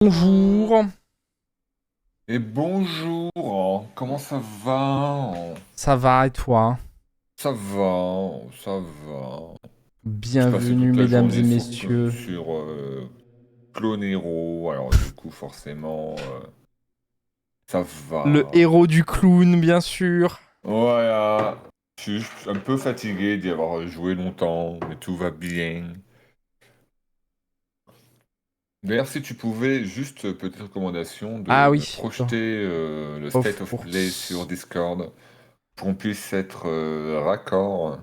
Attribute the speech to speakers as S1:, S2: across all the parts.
S1: Bonjour,
S2: Et bonjour, comment ça va?
S1: ça va et toi?
S2: Ça va, ça va. J'ai passé
S1: Bienvenue
S2: toute la
S1: mesdames et
S2: journée
S1: messieurs.
S2: sur Clone Hero, alors du coup forcément ça
S1: Le
S2: va.
S1: héros du clown, bien sûr.
S2: Voilà, je suis juste un peu fatigué d'y avoir joué longtemps, mais tout va bien. D'ailleurs, si tu pouvais, juste petite recommandation
S1: Ah
S2: de me
S1: oui,
S2: projeter le State
S1: of
S2: of Play sur
S1: course.
S2: Discord pour qu'on puisse être raccord.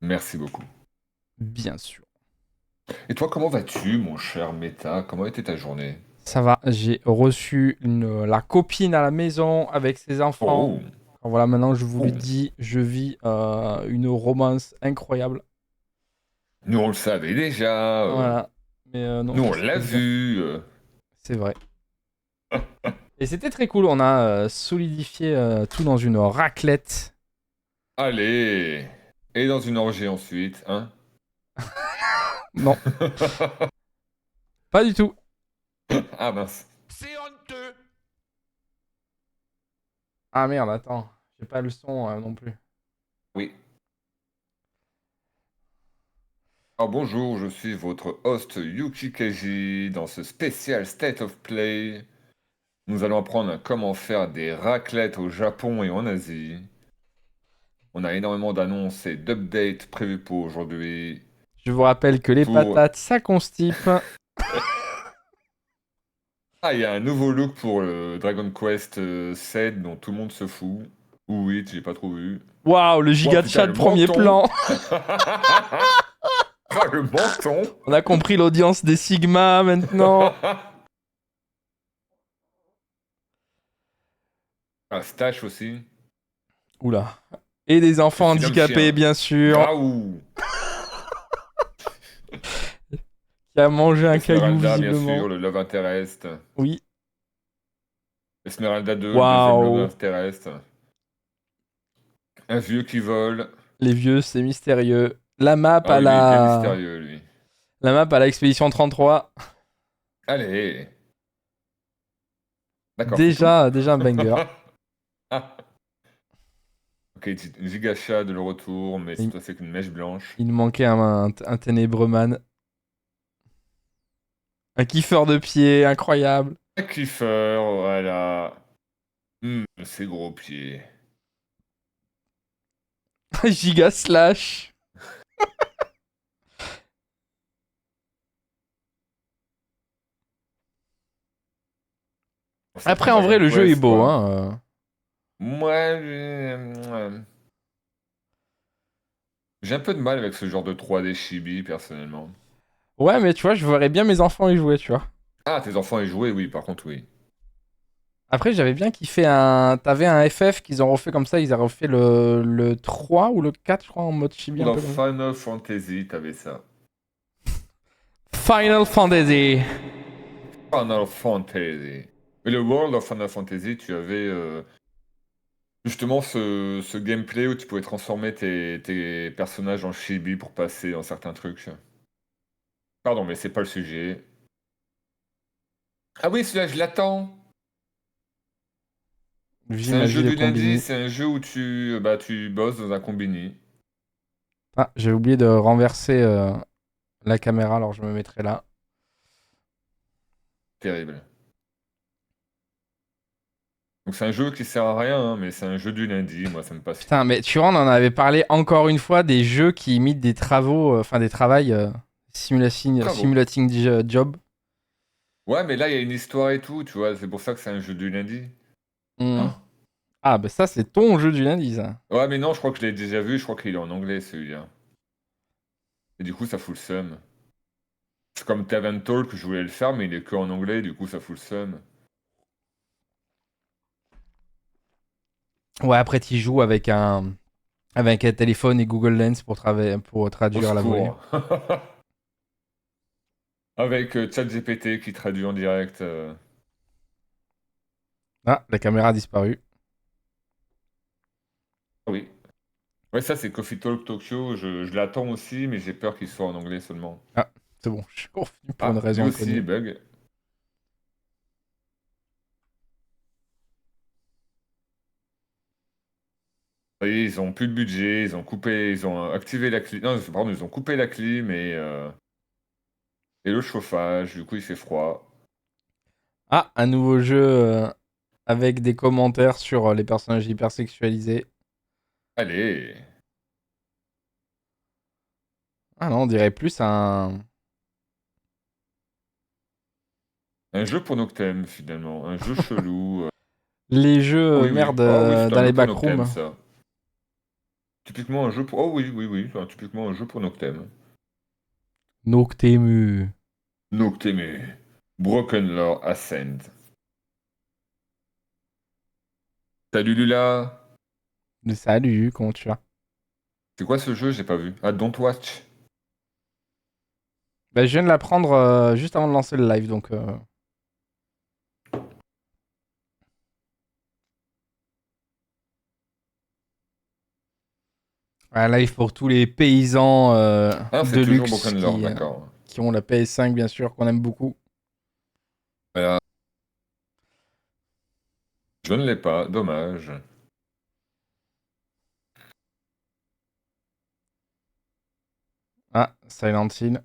S2: Merci beaucoup.
S1: Bien sûr.
S2: Et toi, comment vas-tu, mon cher Meta? Comment était ta journée?
S1: Ça va, j'ai reçu la copine à la maison avec ses enfants.
S2: Oh,
S1: Alors voilà, maintenant je vous le
S2: oh.
S1: dis, je vis une romance incroyable.
S2: Nous, on le savait déjà.
S1: Voilà. Mais non,
S2: Nous,
S1: ça
S2: on
S1: se
S2: l'a
S1: passe bien.
S2: vu.
S1: C'est vrai. Et c'était très cool, on a solidifié tout dans une raclette.
S2: Allez. Et dans une orgie ensuite, hein?
S1: Non, pas du tout.
S2: Ah mince.
S3: C'est honteux.
S1: Ah merde, attends. J'ai pas le son non plus.
S2: Oui. Alors bonjour, je suis votre host Yuki Kaji dans ce spécial State of Play. Nous allons apprendre comment faire des raclettes au Japon et en Asie. On a énormément d'annonces et d'updates prévus pour aujourd'hui.
S1: Je vous rappelle que les
S2: Pour
S1: patates, ça constipe.
S2: Ah, il y a un nouveau look pour le Dragon Quest 7 dont tout le monde se fout. Ou 8, j'ai pas trop vu.
S1: Waouh, le
S2: Oh
S1: giga de
S2: putain,
S1: chat de
S2: le
S1: premier
S2: menton!
S1: plan.
S2: Ah, le menton!
S1: On a compris l'audience des Sigma maintenant.
S2: Un stache aussi.
S1: Oula. Et des
S2: Le
S1: enfants
S2: Sidom
S1: handicapés,
S2: chien.
S1: bien sûr.
S2: Graou!
S1: Qui a mangé un caillou,
S2: Esmeralda, bien sûr,
S1: visiblement.
S2: le Love Interest.
S1: Oui.
S2: Esmeralda 2, le deuxième Love
S1: Waouh.
S2: Interest. Un vieux qui vole.
S1: Les vieux, c'est mystérieux. La map
S2: Ah
S1: à
S2: oui, lui, il est bien
S1: la...
S2: mystérieux, lui.
S1: La map à l'expédition 33.
S2: Allez! D'accord, c'est tout?
S1: Déjà un banger.
S2: Ah, ok, Giga Chad, le retour, mais
S1: Il,
S2: cette fois c'est qu'une mèche blanche.
S1: il manquait un ténébreux man. Un kiffeur de pied, incroyable.
S2: Un Kiefer, voilà. Ses gros pieds.
S1: Giga slash.
S2: Ça
S1: Après,
S2: s'appelle
S1: en vrai,
S2: Dragon
S1: le jeu est
S2: Quest,
S1: beau,
S2: quoi.
S1: hein.
S2: Moi, j'ai un peu de mal avec ce genre de 3D chibi, personnellement.
S1: Ouais, mais tu vois, je verrais bien mes enfants y jouer, tu vois.
S2: Ah, tes enfants y jouaient, oui, par contre, oui.
S1: Après, j'avais bien kiffé un. T'avais un FF qu'ils ont refait comme ça, ils ont refait le 3 ou le 4, je crois, en mode chibi, un
S2: Dans
S1: peu comme ça.
S2: Final Fantasy, t'avais ça.
S1: Final Fantasy.
S2: Final Fantasy. Mais le World of Final Fantasy, tu avais justement ce gameplay où tu pouvais transformer tes personnages en chibi pour passer dans certains trucs. Pardon, mais c'est pas le sujet. Ah oui, celui-là, je l'attends.
S1: Vis
S2: C'est un
S1: ma
S2: jeu
S1: vie de
S2: du lundi,
S1: combini.
S2: c'est un jeu où tu bosses dans un combini.
S1: Ah, j'ai oublié de renverser la caméra, alors je me mettrai là.
S2: Terrible. Donc c'est un jeu qui sert à rien, hein, mais c'est un jeu du lundi, moi ça me passionne.
S1: Putain, mais tu vois, on en avait parlé encore une fois des jeux qui imitent des travaux, enfin des travails
S2: Bravo.
S1: simulating job.
S2: Ouais, mais là il y a une histoire et tout, tu vois, c'est pour ça que c'est un jeu du lundi.
S1: Hmm.
S2: Hein.
S1: Ah, bah ça, c'est ton jeu du lundi, ça.
S2: Ouais, mais non, je crois que je l'ai déjà vu, je crois qu'il est en anglais celui-là. Et du coup ça fout le seum. C'est comme Tavern Talk, je voulais le faire, mais il est que en anglais, du coup ça fout le seum.
S1: Ouais, après, tu joues avec un téléphone et Google Lens pour
S2: Au
S1: traduire la volée.
S2: secours. Avec ChatGPT qui traduit en direct.
S1: Ah, la caméra a disparu.
S2: Oui. Ouais, ça c'est Coffee Talk Tokyo, je l'attends aussi, mais j'ai peur qu'il soit en anglais seulement.
S1: Ah, c'est bon, je suis revenu pour une
S2: Ah, lui
S1: raison
S2: aussi il
S1: inconnue.
S2: bug. Oui, ils ont plus de budget, ils ont activé la clim. Non, pardon, ils ont coupé la clim et le chauffage, du coup il fait froid.
S1: Ah, un nouveau jeu avec des commentaires sur les personnages hypersexualisés.
S2: Allez,
S1: Ah non, on dirait plus un...
S2: un jeu pour Noctem finalement, un jeu chelou.
S1: Les jeux,
S2: Oui, oui,
S1: merde,
S2: ah oui, c'est
S1: dans
S2: un
S1: les
S2: jeu pour Noctem
S1: backrooms.
S2: ça. Typiquement un jeu pour. Oh oui, oui, oui, enfin, typiquement un jeu pour Noctem.
S1: Noctemu.
S2: Nocteme. Broken Lore Ascend. Salut Lula!
S1: Salut, comment tu vas?
S2: C'est quoi ce jeu? J'ai pas vu. Ah, Don't Watch.
S1: Bah, je viens de l'apprendre juste avant de lancer le live, donc... Un live pour tous les paysans
S2: Ah, c'est
S1: de
S2: toujours
S1: luxe
S2: Broken Lore, d'accord.
S1: qui ont la PS5, bien sûr, qu'on aime beaucoup.
S2: Voilà. Je ne l'ai pas, dommage.
S1: Ah, Silent Hill.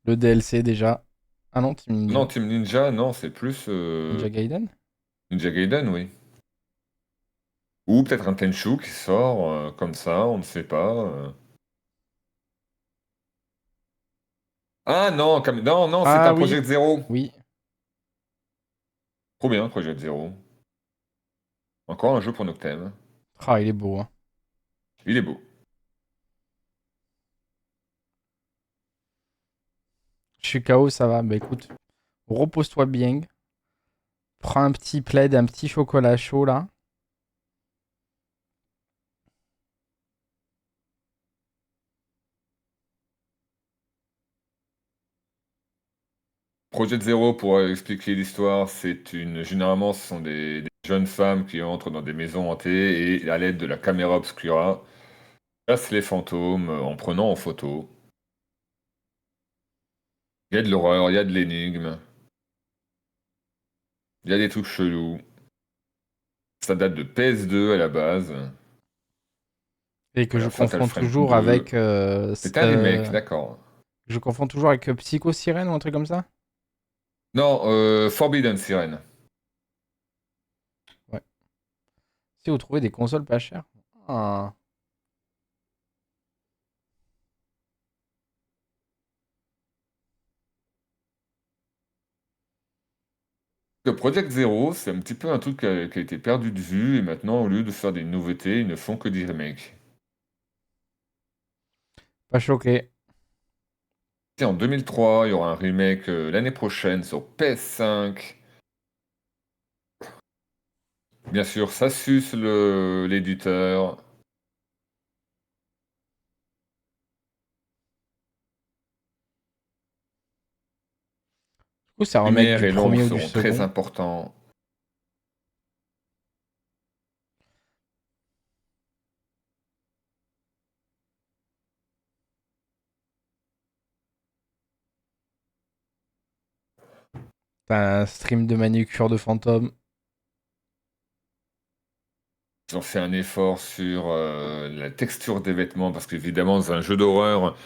S1: Le DLC déjà. Ah non, Team
S2: Non,
S1: Ninja.
S2: Team Ninja, non, c'est plus
S1: Ninja Gaiden?
S2: Ninja Gaiden, oui. Ou peut-être un Tenchu qui sort comme ça, on ne sait pas. Ah non, non, non, c'est
S1: Ah
S2: un
S1: oui,
S2: Project Zero.
S1: oui.
S2: Trop bien, Project Zero. Encore un jeu pour Noctem.
S1: Ah, il est beau, hein.
S2: Il est beau.
S1: Je suis KO, ça va. Bah écoute, repose-toi bien. Prends un petit plaid, un petit chocolat chaud là.
S2: Project Zero, pour expliquer l'histoire, généralement, ce sont des jeunes femmes qui entrent dans des maisons hantées et, à l'aide de la caméra obscura, chassent les fantômes en prenant en photo. Il y a de l'horreur, il y a de l'énigme, il y a des trucs chelous. Ça date de PS2 à la base.
S1: Et que je
S2: Voilà, Fatal
S1: confonds
S2: Frame
S1: toujours
S2: 2.
S1: avec.
S2: C'est un remake, d'accord.
S1: Je confonds toujours avec Psycho Sirène ou un truc comme ça.
S2: Non, Forbidden Siren.
S1: Ouais. Si vous trouvez des consoles pas chères. Ah.
S2: Le Project Zero, c'est un petit peu un truc qui a été perdu de vue, et maintenant, au lieu de faire des nouveautés, ils ne font que des remakes.
S1: Pas choqué.
S2: Et en 2003, il y aura un remake l'année prochaine sur PS5. Bien sûr, ça suce l'éditeur.
S1: Du coup, c'est un remake
S2: Lumière
S1: du
S2: et l'ombre
S1: premier ou du
S2: seront très
S1: second.
S2: importants.
S1: T'as un stream de manucure de fantôme.
S2: Ils ont fait un effort sur la texture des vêtements, parce qu'évidemment, dans un jeu d'horreur,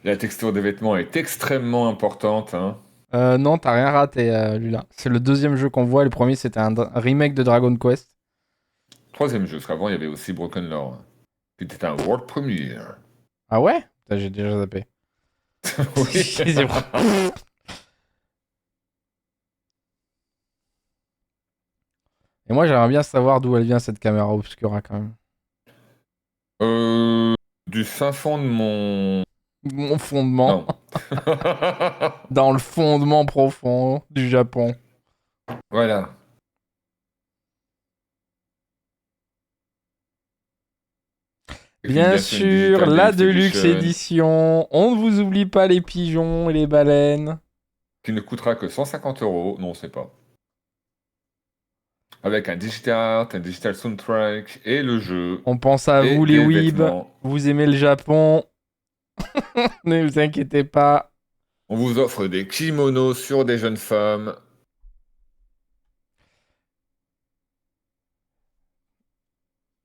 S2: la texture des vêtements est extrêmement importante, hein.
S1: Non, t'as rien raté, Lula. C'est le deuxième jeu qu'on voit. Le premier, c'était un remake de Dragon Quest.
S2: Troisième jeu, parce qu'avant, il y avait aussi Broken Lore, qui était un world premiere.
S1: Ah ouais? Putain, j'ai déjà zappé.
S2: Oui.
S1: Et moi, j'aimerais bien savoir d'où elle vient cette caméra obscura quand même.
S2: Du fin fond de mon...
S1: Mon fondement.
S2: Non.
S1: Dans le fondement profond du Japon.
S2: Voilà. Avec une
S1: Bien
S2: bien sûr une
S1: sûr,
S2: Digital
S1: la
S2: Deluxe
S1: Deluxe
S2: Edition
S1: Edition. On ne vous oublie pas les pigeons et les baleines.
S2: qui ne coûtera que 150 euros. Non, c'est pas. Avec un digital art, un digital soundtrack et le jeu
S1: On pense à
S2: et
S1: vous les
S2: des
S1: weebs.
S2: vêtements.
S1: Vous aimez le Japon. Ne vous inquiétez pas.
S2: On vous offre des kimonos sur des jeunes femmes.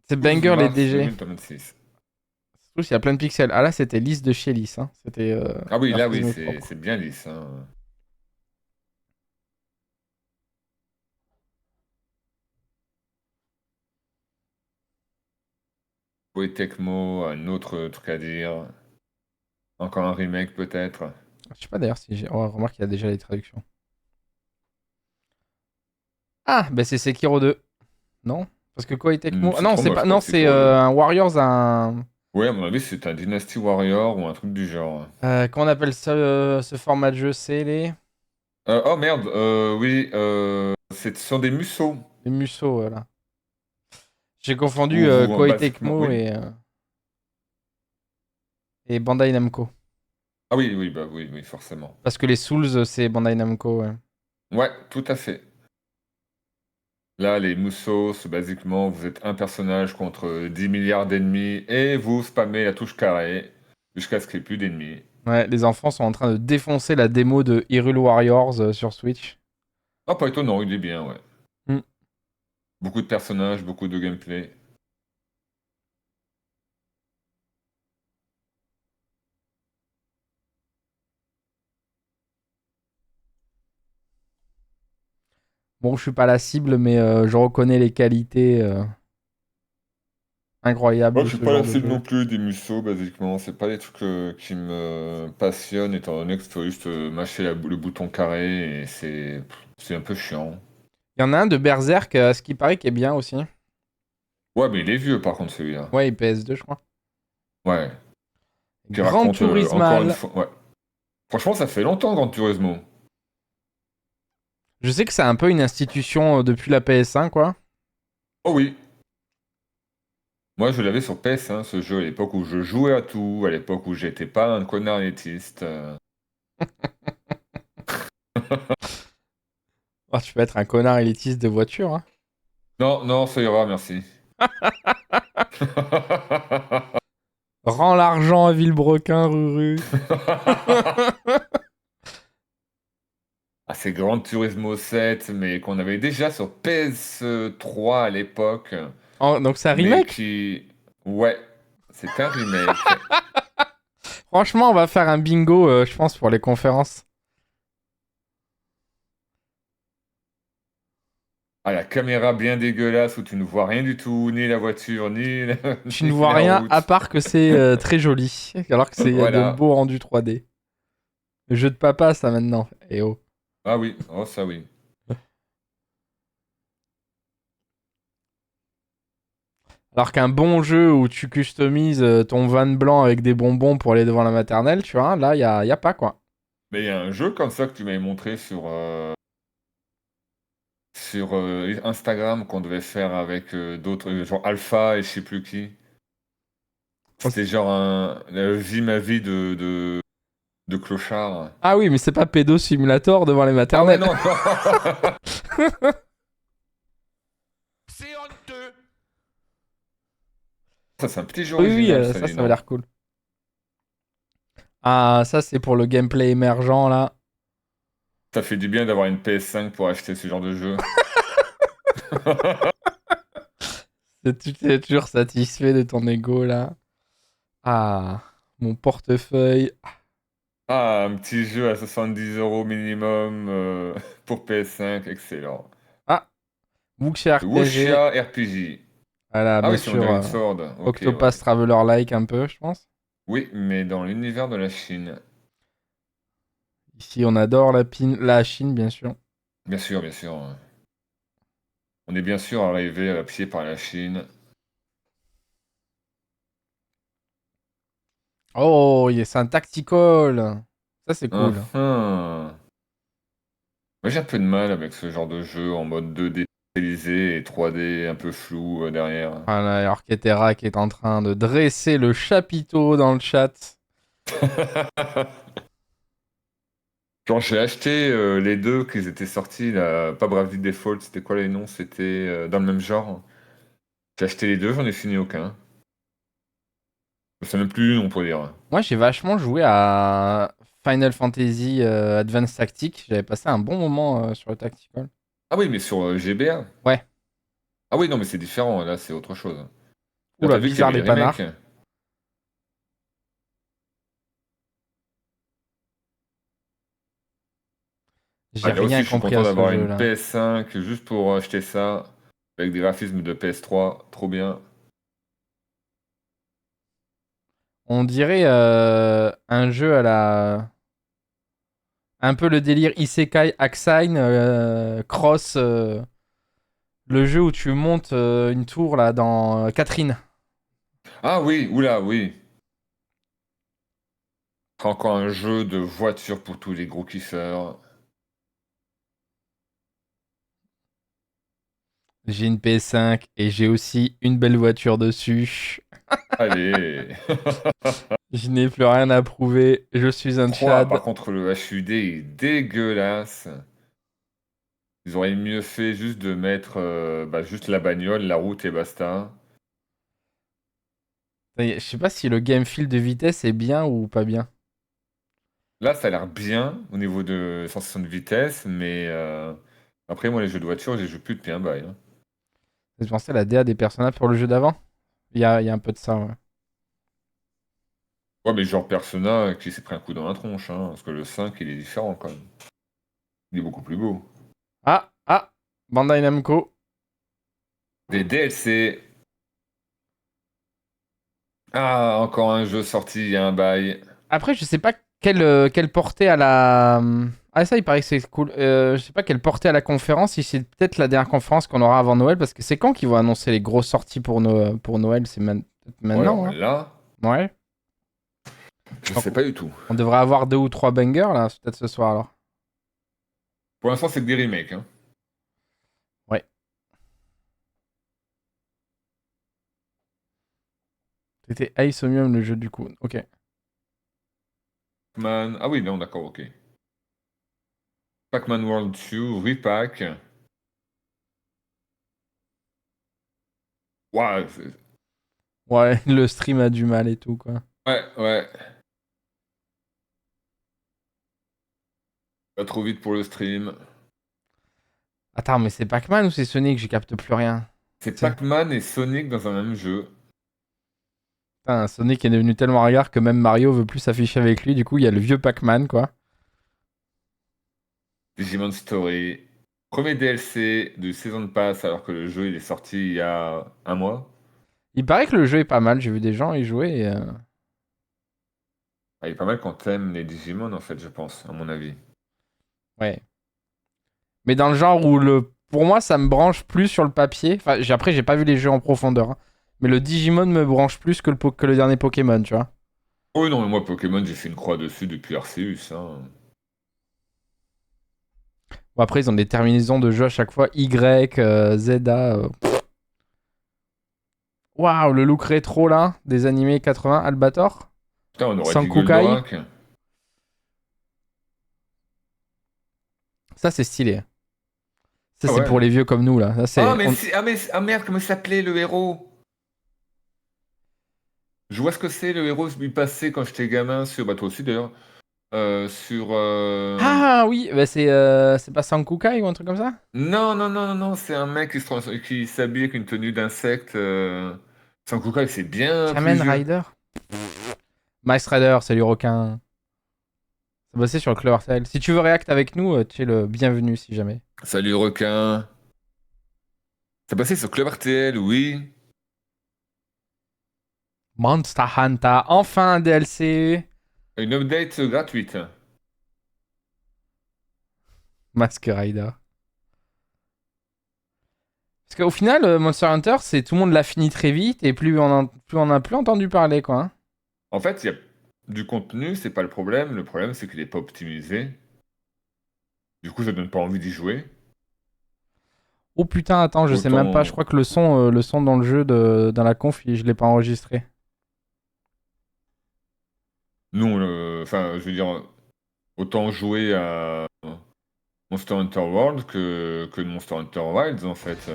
S1: C'est
S2: 12
S1: banger les
S2: mars
S1: DG.
S2: 2026.
S1: Surtout s'il y a plein de pixels. Ah là, c'était lisse de chez lisse. Hein. C'était
S2: Ah oui, là, oui,
S1: graphisme
S2: c'est
S1: propre.
S2: c'est bien lisse, hein. Koei Tecmo, un autre truc à dire. Encore un remake peut-être.
S1: Je sais pas d'ailleurs si j'ai. Oh, remarque qu'il y a déjà les traductions. Ah, bah c'est Sekiro 2. Non? Parce que Koei Tecmo. Ah
S2: C'est
S1: non,
S2: trop
S1: c'est
S2: moche
S1: pas.
S2: pour
S1: Non,
S2: le
S1: c'est
S2: Sekiro 2.
S1: un Warriors, un.
S2: Ouais, à mon avis, c'est un Dynasty Warrior ou un truc du genre.
S1: Comment on appelle ça, ce format de jeu? C'est
S2: Oh merde, oui, ce sont des Musso.
S1: les Musso, voilà. J'ai confondu
S2: Ou vous,
S1: Koei
S2: basiquement,
S1: Tecmo
S2: oui.
S1: et Bandai Namco.
S2: Ah oui, oui, bah oui, oui, forcément.
S1: Parce que les Souls, c'est Bandai Namco, ouais.
S2: Ouais, tout à fait. Là, les Moussos, basiquement, vous êtes un personnage contre 10 milliards d'ennemis et vous spammez la touche carré jusqu'à ce qu'il n'y ait plus d'ennemis.
S1: Ouais, les enfants sont en train de défoncer la démo de Hyrule Warriors sur Switch.
S2: Ah, pas étonnant, il est bien, ouais.
S1: Hmm.
S2: Beaucoup de personnages, beaucoup de gameplay.
S1: Bon, je suis pas la cible, mais je reconnais les qualités incroyables
S2: Moi,
S1: de
S2: je suis
S1: ce
S2: pas
S1: genre
S2: la
S1: de
S2: cible
S1: jeu.
S2: non plus des Musso, basiquement. C'est pas des trucs qui me passionnent, étant donné que faut juste mâcher le bouton carré et c'est un peu chiant.
S1: Il y en a un de Berserk, ce qui paraît qui est bien aussi.
S2: Ouais, mais il est vieux, par contre, celui-là.
S1: Ouais, il PS2, je crois.
S2: Ouais. Qui
S1: Grand
S2: raconte encore une
S1: Turismal.
S2: fois. Ouais. Franchement, ça fait longtemps, Gran Turismo.
S1: Je sais que c'est un peu une institution depuis la PS1, quoi.
S2: Oh oui. Moi, je l'avais sur PS1, ce jeu, à l'époque où je jouais à tout, à l'époque où j'étais pas un connard élitiste.
S1: Oh, tu peux être un connard élitiste de voiture, hein.
S2: Non, non, ça ira, merci.
S1: Rends l'argent à Villebrequin, Ruru.
S2: Ah, c'est Gran Turismo 7, mais qu'on avait déjà sur PS3 à l'époque,
S1: Oh, donc c'est un
S2: mais
S1: remake?
S2: qui... Ouais, c'est un remake.
S1: Franchement, on va faire un bingo, je pense, pour les conférences.
S2: Ah, la caméra bien dégueulasse où tu ne vois rien du tout, ni la voiture,
S1: Tu ne
S2: ni
S1: vois
S2: la
S1: rien à
S2: route.
S1: part que c'est très joli. Alors que c'est y a de
S2: Voilà.
S1: beaux rendus 3D. Le jeu de papa, ça maintenant. Eh oh.
S2: Ah oui, oh ça oui.
S1: Alors qu'un bon jeu où tu customises ton van blanc avec des bonbons pour aller devant la maternelle, tu vois, là, y a pas quoi.
S2: Mais il y a un jeu comme ça que tu m'avais montré sur Instagram qu'on devait faire avec d'autres, genre Alpha et je sais plus qui. C'était genre la vie ma vie de clochard.
S1: Ah oui, mais c'est pas Pédo Simulator devant les
S2: Ah ouais,
S1: maternelles.
S2: non, non. C'est honteux. Ça, c'est un petit jeu
S1: Oui, oui,
S2: original, ça, dis
S1: ça va
S2: donc.
S1: l'air cool. Ah, ça, c'est pour le gameplay émergent, là.
S2: Ça fait du bien d'avoir une PS5 pour acheter ce genre de jeu.
S1: Tu es toujours satisfait de ton ego, là. Ah, mon portefeuille.
S2: Ah, un petit jeu à 70 € minimum pour PS5, excellent.
S1: Ah, Wuxia RPG.
S2: Wuxia RPG.
S1: Voilà,
S2: Ah
S1: bien
S2: oui, c'est on
S1: sûr,
S2: dirait une sword. Ok,
S1: Octopath
S2: ouais.
S1: Traveler-like un peu, je pense.
S2: Oui, mais dans l'univers de la Chine.
S1: Ici, on adore la Chine, bien sûr.
S2: Bien sûr, bien sûr. On est bien sûr arrivé à pied par la Chine.
S1: Oh, c'est un tactical. Ça, c'est cool.
S2: Uhum. Moi, j'ai un peu de mal avec ce genre de jeu en mode 2D pixelisé et 3D un peu flou derrière.
S1: Voilà, alors qu'Etera qui est en train de dresser le chapiteau dans le chat.
S2: Quand j'ai acheté les deux qu'ils étaient sortis, là, pas Bravely Default, c'était quoi les noms? C'était dans le même genre. J'ai acheté les deux, j'en ai fini aucun. Je sais même plus, on pourrait dire.
S1: Moi, j'ai vachement joué à Final Fantasy Advanced Tactics. J'avais passé un bon moment sur le tactical.
S2: Ah oui, mais sur GBA.
S1: Ouais.
S2: Ah oui, non, mais c'est différent, là, c'est autre chose. Là, t'as
S1: Oula,
S2: vu qu'il y
S1: bizarre
S2: avait
S1: les
S2: les remakes?
S1: panards. J'ai
S2: Ah, là aussi,
S1: rien
S2: je suis
S1: compris
S2: content
S1: à ce
S2: d'avoir
S1: jeu
S2: une
S1: là.
S2: PS5 juste pour acheter ça. Avec des graphismes de PS3. Trop bien.
S1: On dirait un jeu à la. Un peu le délire Isekai Axine Cross. Le jeu où tu montes une tour là dans Catherine.
S2: Ah oui, oula, oui. Encore un jeu de voiture pour tous les gros kiffeurs.
S1: J'ai une PS5 et j'ai aussi une belle voiture dessus.
S2: Allez.
S1: Je n'ai plus rien à prouver. Je suis un
S2: 3, par
S1: Tchad.
S2: contre, le HUD est dégueulasse. Ils auraient mieux fait juste de mettre juste la bagnole, la route et basta.
S1: Je sais pas si le game feel de vitesse est bien ou pas bien.
S2: Là, ça a l'air bien au niveau de sensation de vitesse, mais après, moi, les jeux de voiture, je joue plus depuis un bail, hein.
S1: J'ai pensé à la DA des personnages pour le jeu d'avant. Il y a un peu de ça, ouais.
S2: Ouais, mais genre Persona qui s'est pris un coup dans la tronche, hein, parce que le 5, il est différent quand même. Il est beaucoup plus beau.
S1: Ah, ah, Bandai Namco.
S2: Des DLC. Ah, encore un jeu sorti il y a un bail.
S1: Après, je sais pas quelle portée à la. Ah, ça, il paraît que c'est cool. Je sais pas quelle portée à la conférence. Si c'est peut-être la dernière conférence qu'on aura avant Noël. Parce que c'est quand qu'ils vont annoncer les grosses sorties pour Noël? C'est peut-être
S2: Ouais, alors
S1: maintenant, hein.
S2: là,
S1: Ouais.
S2: je
S1: Donc,
S2: sais pas du tout.
S1: on devrait avoir 2 ou 3 bangers, là, peut-être ce soir, alors.
S2: Pour l'instant, c'est que des remakes, hein.
S1: Ouais. C'était Ace Omnium, le jeu, du coup. Ok.
S2: Pac-Man. Ah oui, non, d'accord, ok. Pac-Man World 2, Repack. Ouah,
S1: Ouais, le stream a du mal et tout, quoi.
S2: ouais, ouais. Pas trop vite pour le stream.
S1: Attends, mais c'est Pac-Man ou c'est Sonic? Je capte plus rien.
S2: C'est
S1: C'est...
S2: Pac-Man et Sonic dans un même jeu.
S1: Putain, Sonic est devenu tellement ringard que même Mario veut plus s'afficher avec lui. Du coup, il y a le vieux Pac-Man, quoi.
S2: Digimon Story. Premier DLC de Season Pass alors que le jeu il est sorti il y a un mois.
S1: Il paraît que le jeu est pas mal. J'ai vu des gens y jouer.
S2: Ah, il est pas mal quand t'aimes les Digimon en fait, je pense, à mon avis.
S1: Ouais. Mais dans le genre où pour moi, ça me branche plus sur le papier. Enfin, après, j'ai pas vu les jeux en profondeur, hein. Mais le Digimon me branche plus que le dernier Pokémon, tu vois.
S2: Oh oui, non, mais moi Pokémon, j'ai fait une croix dessus depuis Arceus, hein.
S1: Bon, après, ils ont des terminaisons de jeu à chaque fois. Y, ZA. Waouh, le look rétro, là, des animés 80, Albator.
S2: Putain, on aurait dit
S1: Sankukai.
S2: Goldorak.
S1: Ça, c'est stylé. Ça,
S2: Ah
S1: c'est
S2: ouais.
S1: pour les vieux comme nous, là. Ça,
S2: Ah,
S1: c'est...
S2: mais, ah merde, comment il s'appelait le héros? Je vois ce que c'est le héros du passé quand j'étais gamin sur. Bah, toi aussi d'ailleurs. Sur.
S1: Ah oui, bah c'est pas Sankukai ou un truc comme ça?
S2: Non, non, non, non, non, c'est un mec qui s'habille avec une tenue d'insecte. Sankukai, c'est bien plus
S1: Kamen
S2: vieux.
S1: Rider? Max Rider, salut requin. Ça bossait sur le Clover Tail. Si tu veux react avec nous, tu es le bienvenu si jamais.
S2: Salut requin. C'est passé sur Club RTL, oui.
S1: Monster Hunter, enfin un DLC.
S2: Une update gratuite.
S1: Mask Rider. Parce qu'au final, Monster Hunter, c'est tout le monde l'a fini très vite et plus on a plus entendu parler, quoi, hein.
S2: En fait, il y a du contenu, c'est pas le problème. Le problème, c'est qu'il est pas optimisé. Du coup, ça donne pas envie d'y jouer.
S1: Oh putain, attends, je sais même pas. Je
S2: Autant.
S1: crois que le son dans le jeu, dans la conf, je l'ai pas enregistré.
S2: Nous, enfin, je veux dire, autant jouer à Monster Hunter World que Monster Hunter Wilds, en fait.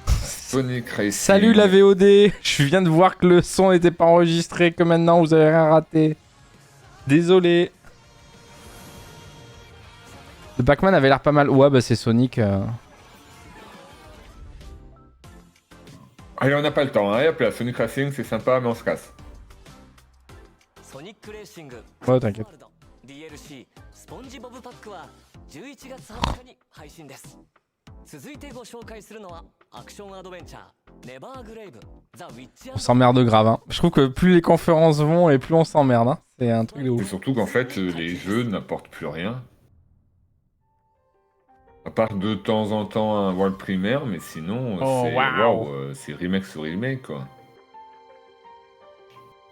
S2: Sonic
S1: Salut la
S2: Racing.
S1: VOD. Je viens de voir que le son n'était pas enregistré, que maintenant vous avez rien raté. Désolé. Le Pac-Man avait l'air pas mal. Ouais, bah c'est Sonic.
S2: Allez, on n'a pas le temps, hein. Hop là, Sonic Racing, c'est sympa, mais on se casse.
S1: Ouais, t'inquiète.
S3: DLC スポンジボブパックは11月20日に配信です。続いてご紹介するのはアクションアドベンチャーネバーグレイブザ・ウィッチ。
S1: On s'emmerde grave. Hein. Je trouve que plus les conférences vont et plus on s'emmerde. Hein. C'est un truc de
S2: Et
S1: ouf.
S2: surtout qu'en fait, les jeux n'apportent plus rien. À part de temps en temps un world primaire, mais sinon,
S1: Oh,
S2: c'est
S1: waouh.
S2: waouh, c'est remake sur remake, quoi.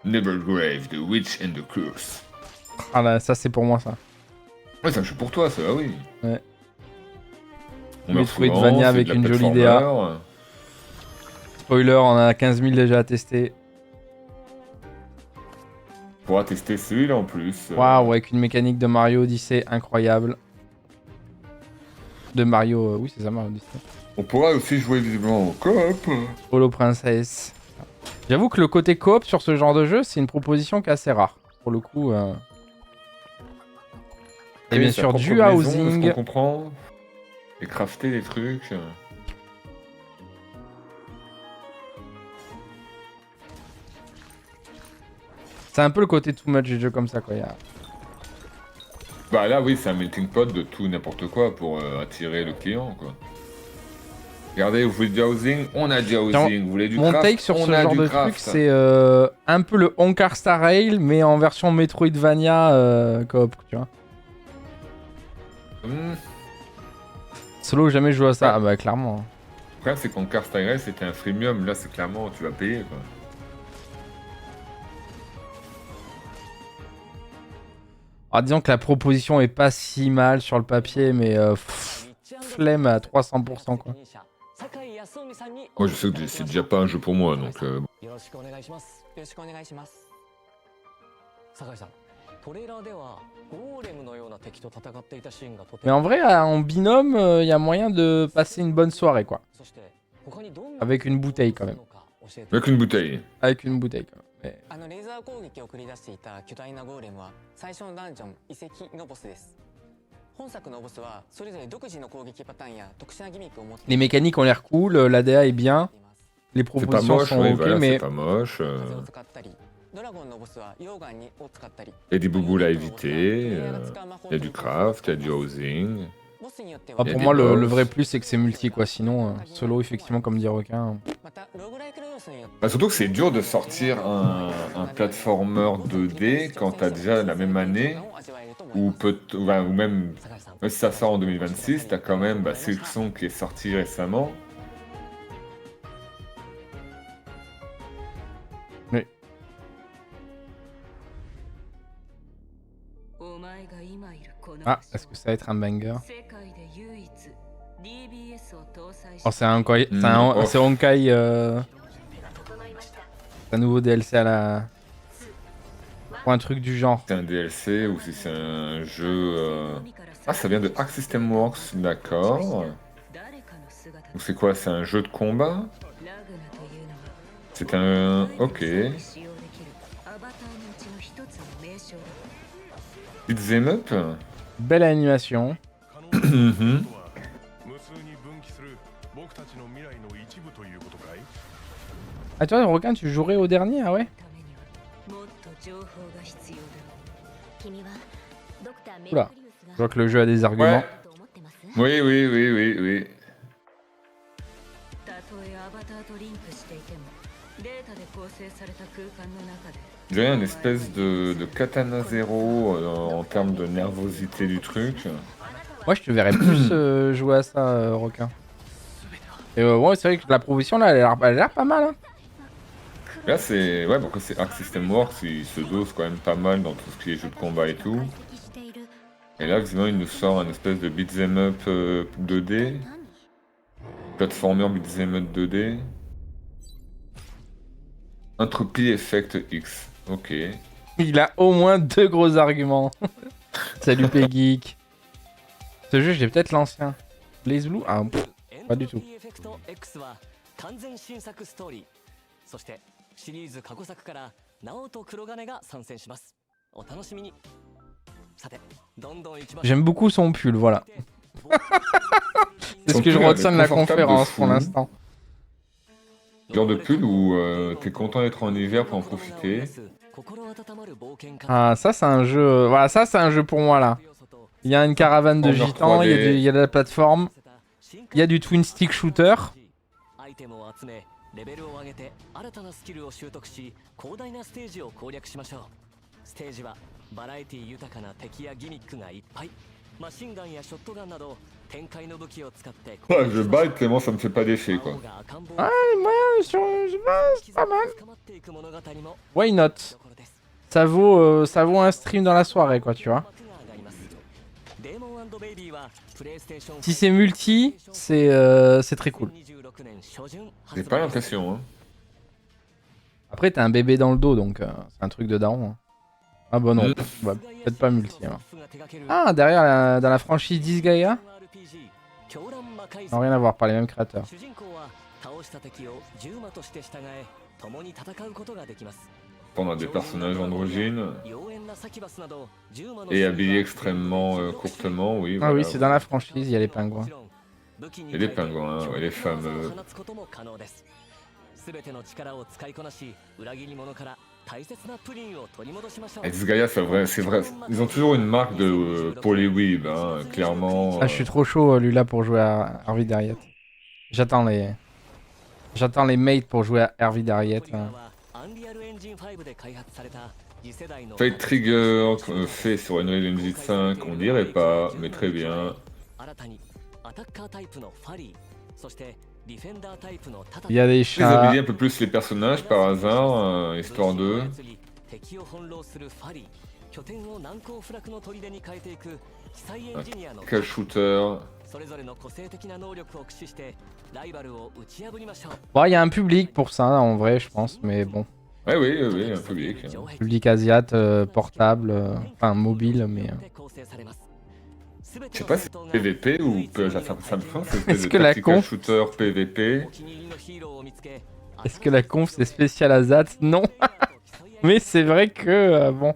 S2: Nevergrave, The Witch and the Curse.
S1: Ah là, ça c'est pour moi ça.
S2: Ouais, c'est un jeu pour toi, ça, oui.
S1: Ouais.
S2: On meurt souvent,
S1: Metroidvania
S2: c'est
S1: avec
S2: de la
S1: une jolie
S2: platformer.
S1: DA. Spoiler, on a 15 000 déjà à tester.
S2: On pourra tester celui-là en plus.
S1: Waouh, avec une mécanique de Mario Odyssey incroyable. De Mario, oui c'est ça Mario Odyssey.
S2: On pourra aussi jouer visiblement en coop.
S1: Holo Princess. J'avoue que le côté coop sur ce genre de jeu, c'est une proposition qui est assez rare. Pour le coup. Et bien sûr, du housing.
S2: On comprend. Et crafter des trucs.
S1: C'est un peu le côté too much du jeu comme ça quoi.
S2: Bah là oui, c'est un melting pot de tout n'importe quoi pour attirer le client quoi. Regardez, vous voulez du housing, on a du housing. Vous voulez du
S1: Mon
S2: craft,
S1: take sur
S2: on
S1: ce
S2: a
S1: genre
S2: du
S1: de
S2: craft.
S1: truc, c'est un peu le Honkai Star Rail, mais en version Metroidvania coop, tu vois. Solo, jamais joué à ça. Ah bah clairement.
S2: Le problème c'est qu'en Car Star Rail c'était un freemium, là c'est clairement tu vas payer quoi.
S1: Alors, disons que la proposition est pas si mal sur le papier, mais flemme à 300% quoi.
S2: Moi je sais que c'est déjà pas un jeu pour moi donc.
S1: Mais en vrai, en binôme, il y a moyen de passer une bonne soirée quoi. Avec une bouteille quand même.
S2: Avec une bouteille.
S1: Avec une bouteille quand même. Mais...
S3: レーザー攻撃を繰り出していた巨大なゴーレムは最初のダンジョン遺跡のボスです。本作のボスはそれぞれ独自の攻撃パターンや特殊なギミックを持っています。 Les mécaniques ont l'air cool, la DA est bien, les propositions sont ok, mais
S2: c'est pas moche. Il y a des bouboules à éviter, il y a du craft, il y a du housing.
S1: Ah, pour moi, le vrai plus, c'est que c'est multi, quoi. Sinon, solo, effectivement, comme dit Requin.
S2: Bah, surtout que c'est dur de sortir un platformer 2D quand t'as déjà la même année, ou même si ça sort en 2026, t'as quand même Silksong qui est sorti récemment.
S1: Oui. Ah, est-ce que ça va être un banger? Oh, c'est un Honkai. C'est Honkai. C'est un nouveau DLC à la. Ou un truc du genre.
S2: C'est un DLC ou si c'est un jeu. Ah, ça vient de Arc System Works, d'accord. Ou c'est quoi? C'est un jeu de combat? C'est un. Ok. Beat'em up?
S1: Belle animation. Ah toi, Requin, tu jouerais au dernier, ah ouais? Oula, je vois que le jeu a des arguments.
S2: Ouais. Oui. J'ai une espèce de katana zéro en termes de nervosité du truc.
S1: Moi, je te verrais plus jouer à ça, Requin. Et ouais, c'est vrai que la proposition là, elle a l'air pas mal. Hein.
S2: Là, c'est. Ouais, pourquoi c'est Arc System Works, il se dose quand même pas mal dans tout ce qui est jeu de combat et tout. Et là, visiblement, il nous sort un espèce de beat'em up 2D. Platformer beat'em up 2D. Entropy Effect X. Ok.
S1: Il a au moins 2 gros arguments. Salut Peggeek. Ce jeu, j'ai peut-être l'ancien. Blaze Blue? Ah, pas du tout.
S3: シリーズ過去作からナオと黒金が参戦します。お楽しみに。
S1: J'aime beaucoup son pull, voilà. C'est ce
S2: Son
S1: que je
S2: pull, elle
S1: retiens
S2: est
S1: de la
S2: confortable de
S1: conférence pour
S2: fou.
S1: l'instant.
S2: Genre de pull où t'es content d'être en hiver pour en profiter.
S1: Ah, ça c'est un jeu. Voilà, ça c'est un jeu pour moi là. Il y a une caravane de
S2: Former
S1: gitans,
S2: 3D.
S1: il y a de la plateforme, il y a du twin stick shooter.
S2: Ouais, je bite tellement ça me fait pas d'effet quoi.
S1: Ouais, moi, c'est pas mal. Why not? Ça vaut un stream dans la soirée, quoi, tu vois. Si c'est multi, c'est très cool.
S2: J'ai pas l'impression, hein.
S1: Après, t'as un bébé dans le dos, donc c'est un truc de daron. Hein. Ah bah non, bah, peut-être pas multi. Alors. Ah, derrière, dans la franchise Disgaea? Non, rien à voir, par les mêmes créateurs.
S2: On a des personnages androgynes et habillés extrêmement courtement, oui.
S1: Ah
S2: Voilà,
S1: oui, c'est dans la franchise, il y a les pingouins.
S2: Et les pingouins, ouais, les fameux. Et Disgaea, c'est vrai. Ils ont toujours une marque pour les weebs, hein, clairement.
S1: Ah, je suis trop chaud, Lula, pour jouer à Harvey Dariet. J'attends les mates pour jouer à Harvey Dariet. Hein.
S2: Fate Trigger fait sur Unreal Engine 5, on dirait pas, mais très bien.
S1: Il y a des
S2: Ils
S1: chats.
S2: habillent un peu plus les personnages par hasard, histoire de. Quel shooter.
S1: Bon, il y a un public pour ça, en vrai, je pense, mais bon.
S2: Ouais, oui, un public.
S1: Public asiat, portable, enfin mobile, mais.
S2: Je sais pas si c'est PVP ou ça me semble que c'est
S1: Est-ce
S2: de
S1: que la
S2: tactical
S1: conf,
S2: shooter PVP.
S1: est-ce que la conf c'est spécial Azat? Non. Mais c'est vrai que bon.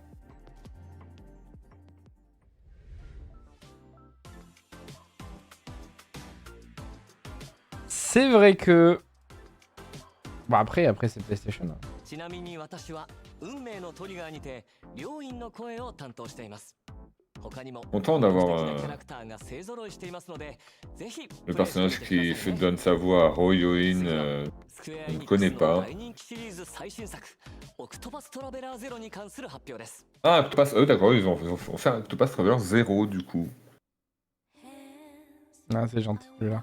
S1: C'est vrai que. Bon après c'est PlayStation. Hein.
S2: Content d'avoir le personnage qui donne sa voix à Royoin, on ne connaît pas. Ah, Octopath, d'accord, ils ont fait un Octopath Traveler 0 du coup.
S1: Ah, c'est gentil celui-là.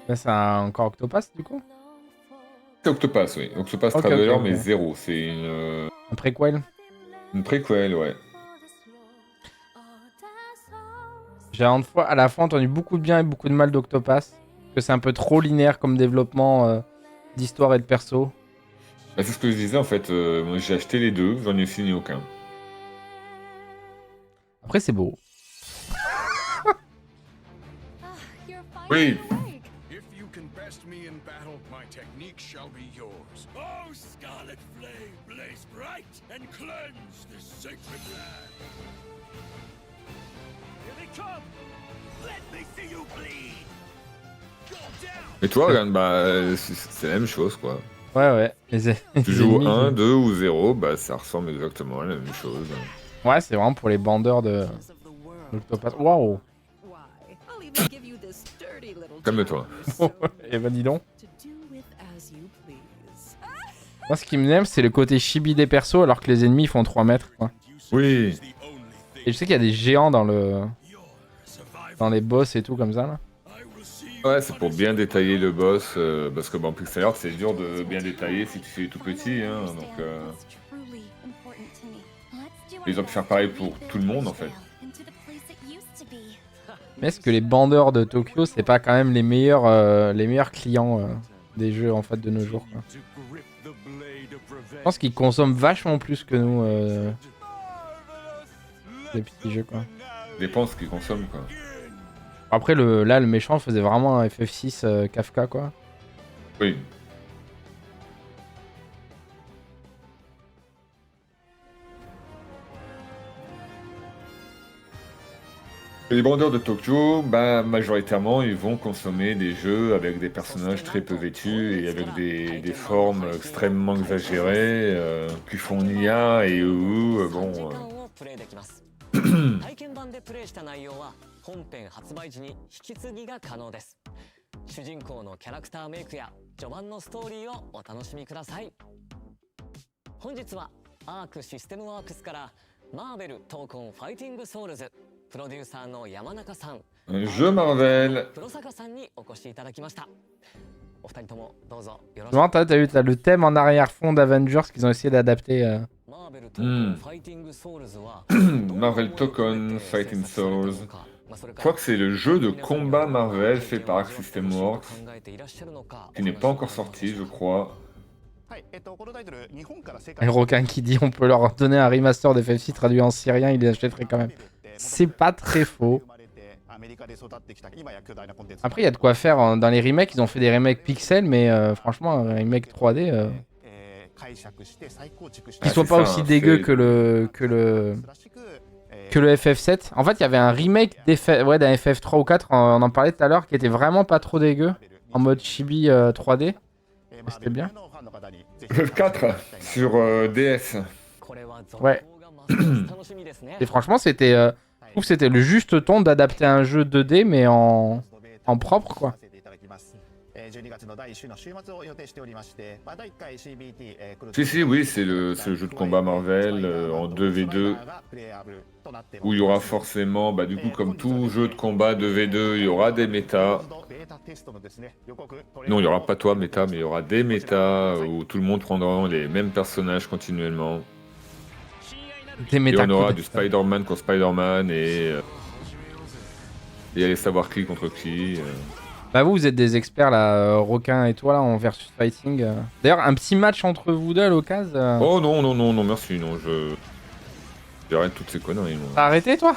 S1: Là, c'est encore Octopath du coup?
S2: C'est Octopath, oui. Octopath
S1: Ok,
S2: Traveler,
S1: ok.
S2: mais 0. C'est
S1: Un préquel?
S2: une préquel, ouais.
S1: J'ai à la fois entendu beaucoup de bien et beaucoup de mal d'Octopath. Que c'est un peu trop linéaire comme développement d'histoire et de perso.
S2: Bah, c'est ce que je disais en fait. Moi j'ai acheté les deux, j'en ai fini aucun.
S1: Après, c'est beau.
S2: Oui.
S4: If you can best me in battle, my technique shall be yours. Oh, scarlet flame, blaze bright and cleanse this sacred land. Here they come. Let me see you bleed. Go down.
S2: Et toi, regarde, bah c'est la même chose quoi.
S1: Ouais.
S2: Tu joues 1, 2 ou 0, bah ça ressemble exactement à la même chose.
S1: Ouais, c'est vraiment pour les bandeurs d'Octopath. Waouh.
S2: Calme-toi.
S1: Et bah dis donc. Moi, ce qui me aime, c'est le côté chibi des persos alors que les ennemis font 3 mètres. Quoi.
S2: Oui.
S1: Et je sais qu'il y a des géants dans les boss et tout comme ça là.
S2: Ouais, c'est pour bien détailler le boss, parce que bon, pixel art c'est dur de bien détailler si tu fais tout petit, hein, donc ils ont pu faire pareil pour tout le monde en fait.
S1: Mais est-ce que les bandeurs de Tokyo, c'est pas quand même les meilleurs clients des jeux en fait de nos jours quoi. Je pense qu'ils consomment vachement plus que nous les petits jeux quoi.
S2: Dépend ce qu'ils consomment quoi.
S1: Après là le méchant faisait vraiment un FF6 Kafka quoi.
S2: Oui. Les vendeurs de Tokyo, bah, majoritairement, ils vont consommer des jeux avec des personnages très peu vêtus et avec des formes extrêmement exagérées, qui font Nia et bon.
S3: プレイできます体験版でプレイした内容は本編発売時に引き継ぎが可能です主人公のキャラクターメイクや序盤のストーリーをお楽しみください本日はアークシステムワークスからマーベル闘魂ファイティングソウルズプロデューサーの山中さん
S2: Un jeu Marvel.
S3: 黒坂さんにお越しいただきましたお二人ともどうぞよろしく
S1: Souvent, t'as vu, t'as le thème en arrière-fond d'Avengers qu'ils ont essayé d'adapter.
S3: マーベル闘魂ファイティングソウルズは
S2: Marvel Token Fighting Souls. Je crois que c'est le jeu de combat Marvel fait par Arc System Works, qui n'est pas encore sorti, je crois.
S1: Un requin qui dit on peut leur donner un remaster de FF6 traduit en syrien, ils les achèteraient quand même. C'est pas très faux. Après, il y a de quoi faire dans les remakes. Ils ont fait des remakes pixels, mais franchement, un remake 3D. Qui soit pas aussi dégueu que le FF7. En fait, il y avait un remake d'un FF3 ou 4, on en parlait tout à l'heure, qui était vraiment pas trop dégueu. En mode chibi 3D. C'était bien.
S2: FF4 sur DS.
S1: Ouais. Et franchement, c'était. Je trouve que c'était le juste ton d'adapter un jeu 2D, mais en propre, quoi.
S2: Si, oui, c'est le jeu de combat Marvel en 2v2, où il y aura forcément, bah, du coup, comme tout jeu de combat 2v2, il y aura des méta. Non, il n'y aura pas toi méta, mais il y aura des méta où tout le monde prendra les mêmes personnages continuellement.
S1: Des
S2: Et on aura du Spider-Man contre Spider-Man et aller savoir qui contre qui.
S1: Bah vous êtes des experts là, Requin et toi là en versus fighting. D'ailleurs un petit match entre vous deux à l'occasion.
S2: Oh non, merci, non, j'arrête toutes ces conneries. Moi.
S1: T'as arrêté toi?